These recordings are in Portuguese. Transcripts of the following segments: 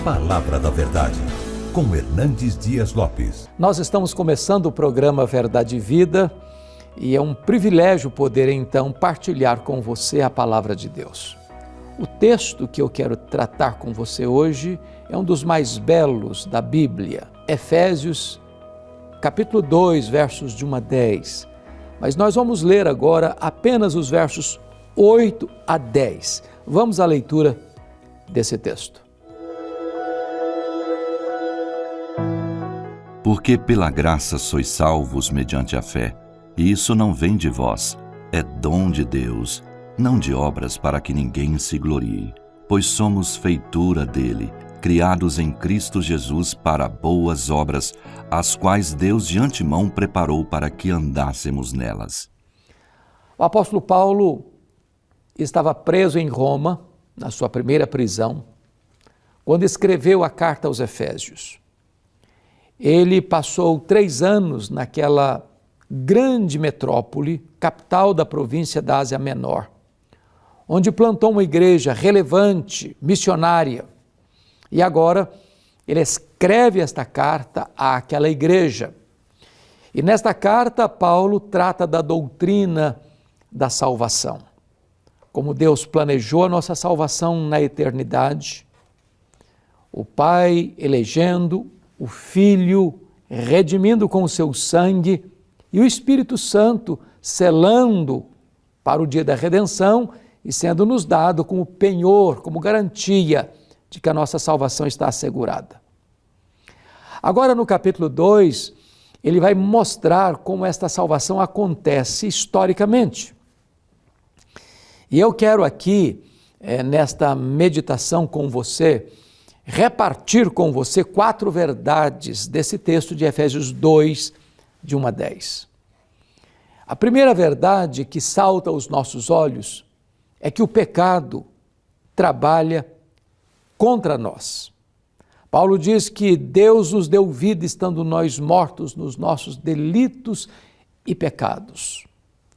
Palavra da Verdade, com Hernandes Dias Lopes. Nós estamos começando o programa Verdade e Vida e é um privilégio poder então partilhar com você a Palavra de Deus. O texto que eu quero tratar com você hoje é um dos mais belos da Bíblia, Efésios, capítulo 2, versos de 1 a 10. Mas nós vamos ler agora apenas os versos 8 a 10. Vamos à leitura desse texto. Porque pela graça sois salvos mediante a fé, e isso não vem de vós, é dom de Deus, não de obras para que ninguém se glorie. Pois somos feitura dele, criados em Cristo Jesus para boas obras, as quais Deus de antemão preparou para que andássemos nelas. O apóstolo Paulo estava preso em Roma, na sua primeira prisão, quando escreveu a carta aos Efésios. Ele passou 3 anos naquela grande metrópole, capital da província da Ásia Menor, onde plantou uma igreja relevante, missionária. E agora ele escreve esta carta àquela igreja. E nesta carta, Paulo trata da doutrina da salvação. Como Deus planejou a nossa salvação na eternidade, o Pai elegendo, o Filho redimindo com o seu sangue e o Espírito Santo selando para o dia da redenção e sendo nos dado como penhor, como garantia de que a nossa salvação está assegurada. Agora no capítulo 2, ele vai mostrar como esta salvação acontece historicamente. E eu quero aqui, nesta meditação com você, repartir com você 4 verdades desse texto de Efésios 2, de 1 a 10. A primeira verdade que salta aos nossos olhos é que o pecado trabalha contra nós. Paulo diz que Deus nos deu vida estando nós mortos nos nossos delitos e pecados.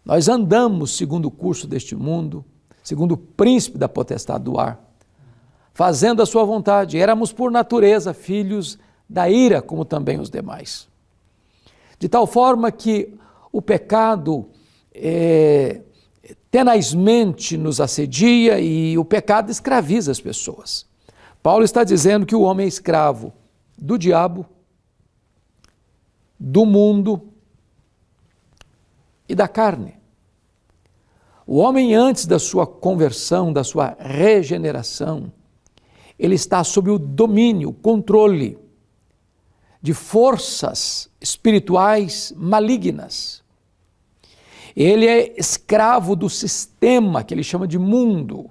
Nós andamos segundo o curso deste mundo, segundo o príncipe da potestade do ar, fazendo a sua vontade. Éramos por natureza filhos da ira, como também os demais. De tal forma que o pecado tenazmente nos assedia e o pecado escraviza as pessoas. Paulo está dizendo que o homem é escravo do diabo, do mundo e da carne. O homem, antes da sua conversão, da sua regeneração, ele está sob o domínio, o controle de forças espirituais malignas. Ele é escravo do sistema que ele chama de mundo.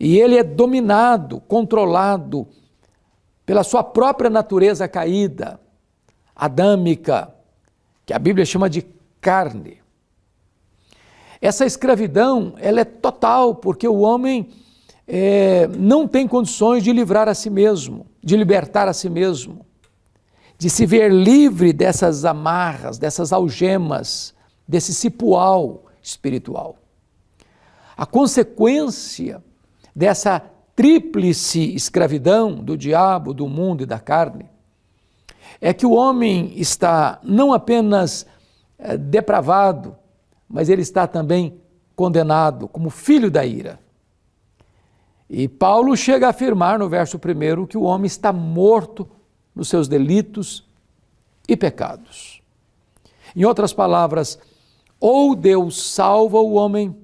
E ele é dominado, controlado pela sua própria natureza caída, adâmica, que a Bíblia chama de carne. Essa escravidão, ela é total, porque o homem não tem condições de livrar a si mesmo, de libertar a si mesmo, de se ver livre dessas amarras, dessas algemas, desse cipoal espiritual. A consequência dessa tríplice escravidão do diabo, do mundo e da carne é que o homem está não apenas depravado, mas ele está também condenado como filho da ira. E Paulo chega a afirmar no verso 1 que o homem está morto nos seus delitos e pecados. Em outras palavras, ou Deus salva o homem,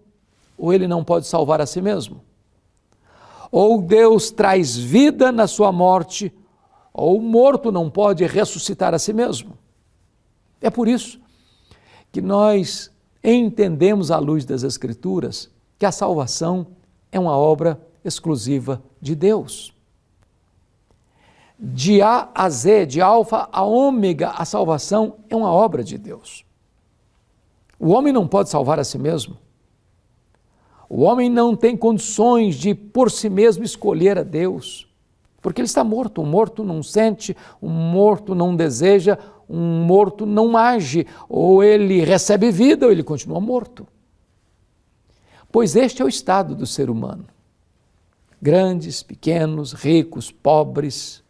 ou ele não pode salvar a si mesmo. Ou Deus traz vida na sua morte, ou o morto não pode ressuscitar a si mesmo. É por isso que nós entendemos à luz das Escrituras que a salvação é uma obra exclusiva de Deus. De A a Z, de alfa a ômega, a salvação é uma obra de Deus. O homem não pode salvar a si mesmo. O homem não tem condições de por si mesmo escolher a Deus, porque ele está morto. Um morto não sente, um morto não deseja, um morto não age, ou ele recebe vida ou ele continua morto. Pois este é o estado do ser humano. grandes, pequenos, ricos, pobres,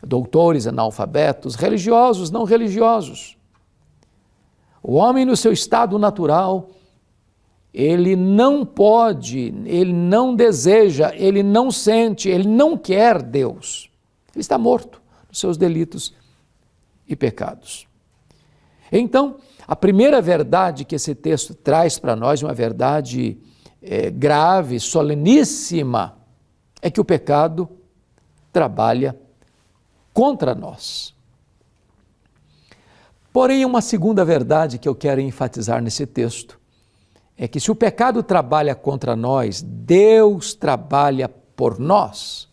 doutores, analfabetos, religiosos, não religiosos. O homem no seu estado natural, ele não pode, ele não deseja, ele não sente, ele não quer Deus. Ele está morto nos seus delitos e pecados. Então, a primeira verdade que esse texto traz para nós, uma verdade grave, soleníssima, é que o pecado trabalha contra nós. Porém, uma segunda verdade que eu quero enfatizar nesse texto é que se o pecado trabalha contra nós, Deus trabalha por nós.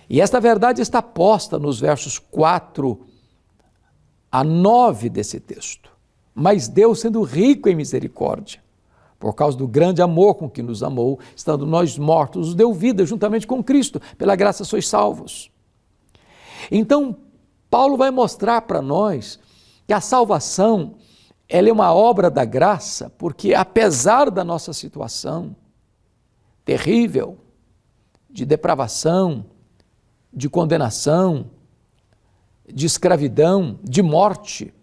E esta verdade está posta nos versos 4 a 9 desse texto. Mas Deus, sendo rico em misericórdia, por causa do grande amor com que nos amou, estando nós mortos, nos deu vida juntamente com Cristo, pela graça sois salvos. Então, Paulo vai mostrar para nós que a salvação, ela é uma obra da graça, porque apesar da nossa situação terrível, de depravação, de condenação, de escravidão, de morte,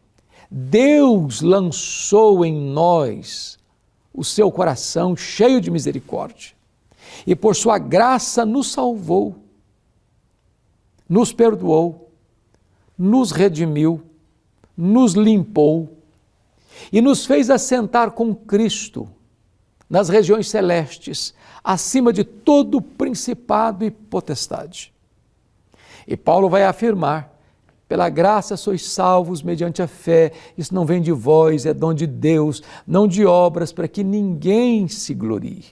Deus lançou em nós o seu coração cheio de misericórdia e por sua graça nos salvou, nos perdoou, nos redimiu, nos limpou e nos fez assentar com Cristo nas regiões celestes, acima de todo principado e potestade. E Paulo vai afirmar: pela graça sois salvos mediante a fé, isso não vem de vós, é dom de Deus, não de obras, para que ninguém se glorie.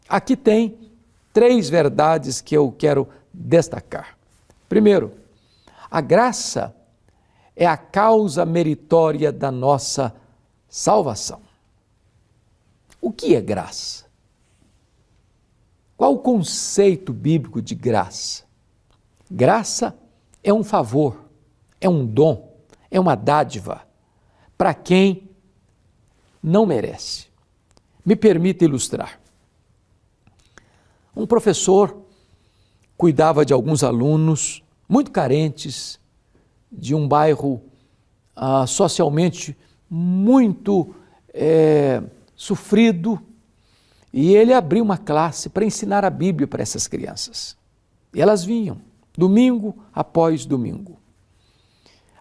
Aqui tem 3 verdades que eu quero destacar. Primeiro, a graça é a causa meritória da nossa salvação. O que é graça? Qual o conceito bíblico de graça? Graça é um favor, é um dom, é uma dádiva para quem não merece. Me permita ilustrar. Um professor cuidava de alguns alunos muito carentes, de um bairro socialmente muito sofrido, e ele abriu uma classe para ensinar a Bíblia para essas crianças. E elas vinham, domingo após domingo.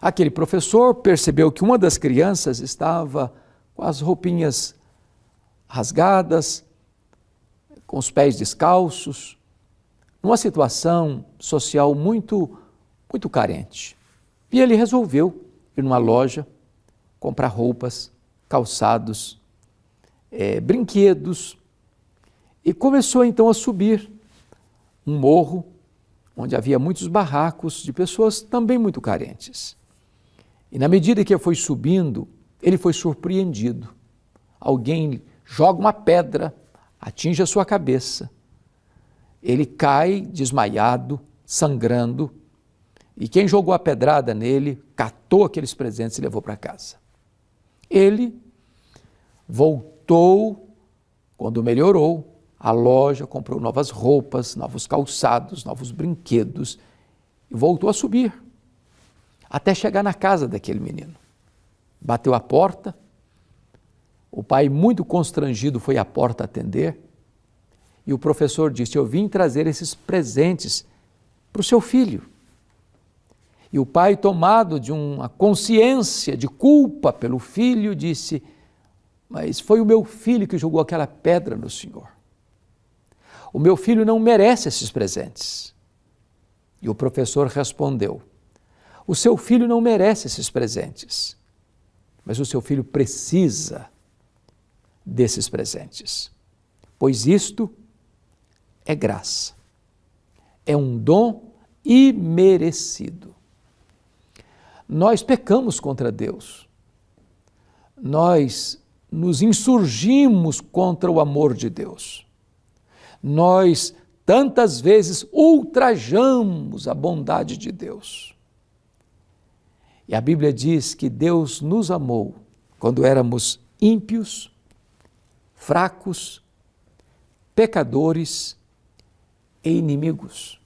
Aquele professor percebeu que uma das crianças estava com as roupinhas rasgadas, com os pés descalços, numa situação social muito carente. E ele resolveu ir numa loja, comprar roupas, calçados, brinquedos, e começou então a subir um morro onde havia muitos barracos de pessoas também muito carentes. E na medida que ele foi subindo, ele foi surpreendido. Alguém joga uma pedra, atinge a sua cabeça. Ele cai desmaiado, sangrando, e quem jogou a pedrada nele, catou aqueles presentes e levou para casa. Ele voltou, quando melhorou, à loja, comprou novas roupas, novos calçados, novos brinquedos e voltou a subir, até chegar na casa daquele menino. Bateu a porta, o pai, muito constrangido, foi à porta atender e o professor disse: eu vim trazer esses presentes para o seu filho. E o pai, tomado de uma consciência de culpa pelo filho, disse: mas foi o meu filho que jogou aquela pedra no senhor. O meu filho não merece esses presentes. E o professor respondeu: o seu filho não merece esses presentes, mas o seu filho precisa desses presentes, pois isto é graça, é um dom imerecido. Nós pecamos contra Deus, nós nos insurgimos contra o amor de Deus. Nós tantas vezes ultrajamos a bondade de Deus. E a Bíblia diz que Deus nos amou quando éramos ímpios, fracos, pecadores, e inimigos.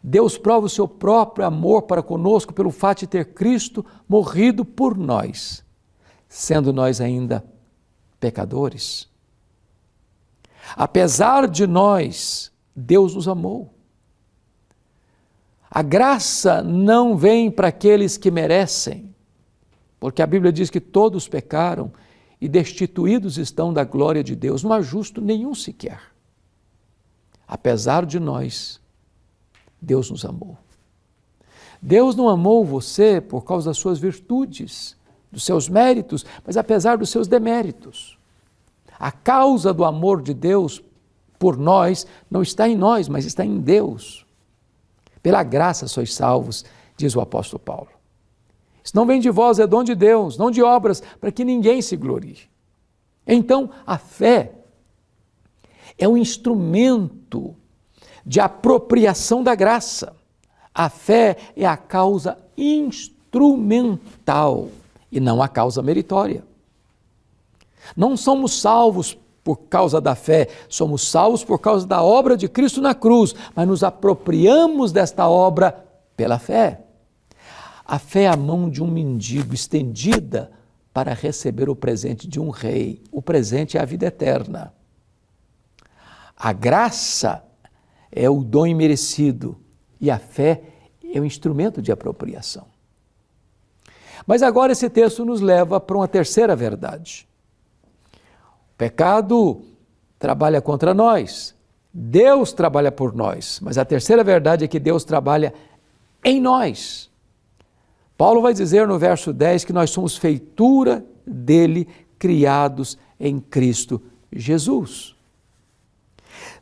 Deus prova o seu próprio amor para conosco pelo fato de ter Cristo morrido por nós, sendo nós ainda pecadores. Apesar de nós, Deus nos amou. A graça não vem para aqueles que merecem, porque a Bíblia diz que todos pecaram e destituídos estão da glória de Deus. Não há justo nenhum sequer. Apesar de nós, Deus nos amou. Deus não amou você por causa das suas virtudes, dos seus méritos, mas apesar dos seus deméritos. A causa do amor de Deus por nós não está em nós, mas está em Deus. Pela graça sois salvos, diz o apóstolo Paulo. Isso não vem de vós, é dom de Deus, não de obras, para que ninguém se glorie. Então, a fé é um instrumento de apropriação da graça. A fé é a causa instrumental e não a causa meritória. Não somos salvos por causa da fé, somos salvos por causa da obra de Cristo na cruz, mas nos apropriamos desta obra pela fé. A fé é a mão de um mendigo estendida para receber o presente de um rei. O presente é a vida eterna. A graça é o dom imerecido e a fé é o instrumento de apropriação. Mas agora esse texto nos leva para uma terceira verdade. O pecado trabalha contra nós, Deus trabalha por nós, mas a terceira verdade é que Deus trabalha em nós. Paulo vai dizer no verso 10 que nós somos feitura dele, criados em Cristo Jesus.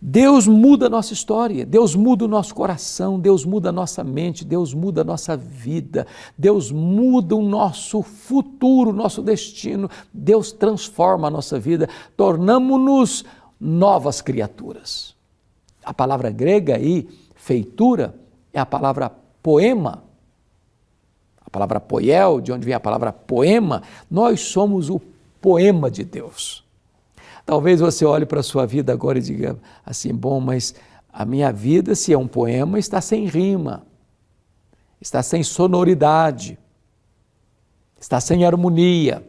Deus muda a nossa história, Deus muda o nosso coração, Deus muda a nossa mente, Deus muda a nossa vida, Deus muda o nosso futuro, o nosso destino, Deus transforma a nossa vida, tornamo-nos novas criaturas. A palavra grega aí, feitura, é a palavra poema, a palavra poiel, de onde vem a palavra poema. Nós somos o poema de Deus. Talvez você olhe para a sua vida agora e diga assim, bom, mas a minha vida, se é um poema, está sem rima, está sem sonoridade, está sem harmonia.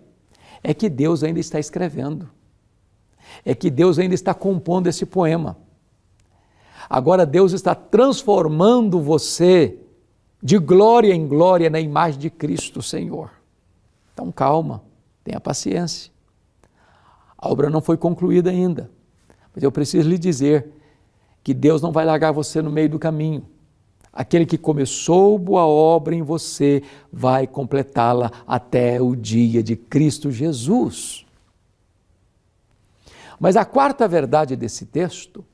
É que Deus ainda está escrevendo, é que Deus ainda está compondo esse poema. Agora Deus está transformando você de glória em glória na imagem de Cristo, Senhor. Então calma, tenha paciência. A obra não foi concluída ainda, mas eu preciso lhe dizer que Deus não vai largar você no meio do caminho. Aquele que começou boa obra em você vai completá-la até o dia de Cristo Jesus. Mas a quarta verdade desse texto,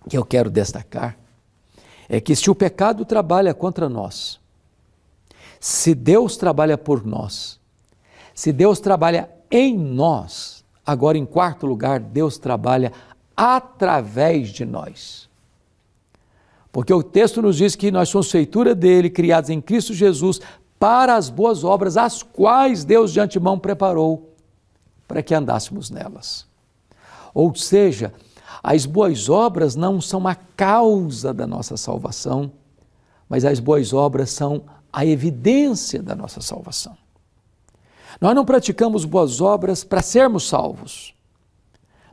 que eu quero destacar, é que se o pecado trabalha contra nós, se Deus trabalha por nós, se Deus trabalha em nós, agora, em quarto lugar, Deus trabalha através de nós. Porque o texto nos diz que nós somos feitura dele, criados em Cristo Jesus, para as boas obras, as quais Deus de antemão preparou para que andássemos nelas. Ou seja, as boas obras não são a causa da nossa salvação, mas as boas obras são a evidência da nossa salvação. Nós não praticamos boas obras para sermos salvos.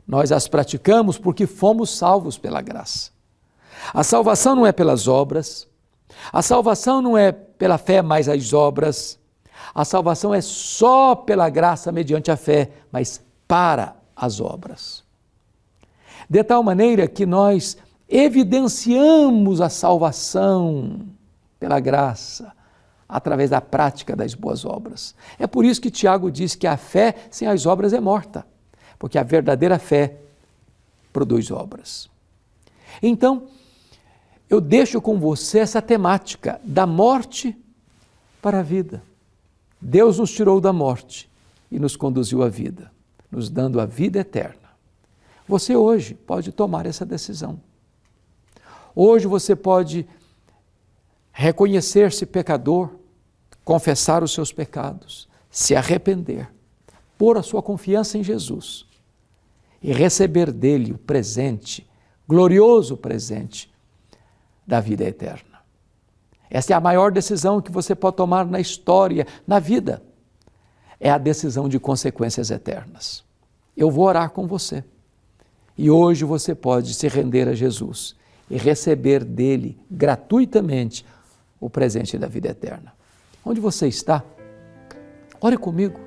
Nós as praticamos porque fomos salvos pela graça. A salvação não é pelas obras, a salvação não é pela fé mais as obras, a salvação é só pela graça mediante a fé, mas para as obras. De tal maneira que nós evidenciamos a salvação pela graça, através da prática das boas obras. É por isso que Tiago diz que a fé sem as obras é morta, porque a verdadeira fé produz obras. Então, eu deixo com você essa temática da morte para a vida. Deus nos tirou da morte e nos conduziu à vida, nos dando a vida eterna. Você hoje pode tomar essa decisão. Hoje você pode reconhecer-se pecador, confessar os seus pecados, se arrepender, pôr a sua confiança em Jesus e receber dele o presente glorioso presente da vida eterna. Essa é a maior decisão que você pode tomar na história, na vida. É a decisão de consequências eternas. Eu vou orar com você. E hoje você pode se render a Jesus e receber dele gratuitamente o presente da vida eterna. Onde você está? Ore comigo.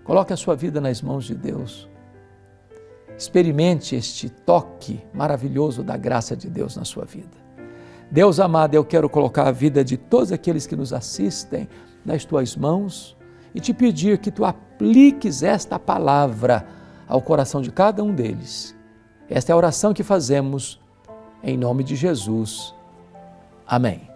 Coloque a sua vida nas mãos de Deus. Experimente este toque maravilhoso da graça de Deus na sua vida. Deus amado, eu quero colocar a vida de todos aqueles que nos assistem nas tuas mãos e te pedir que tu apliques esta palavra ao coração de cada um deles. Esta é a oração que fazemos em nome de Jesus. Amém.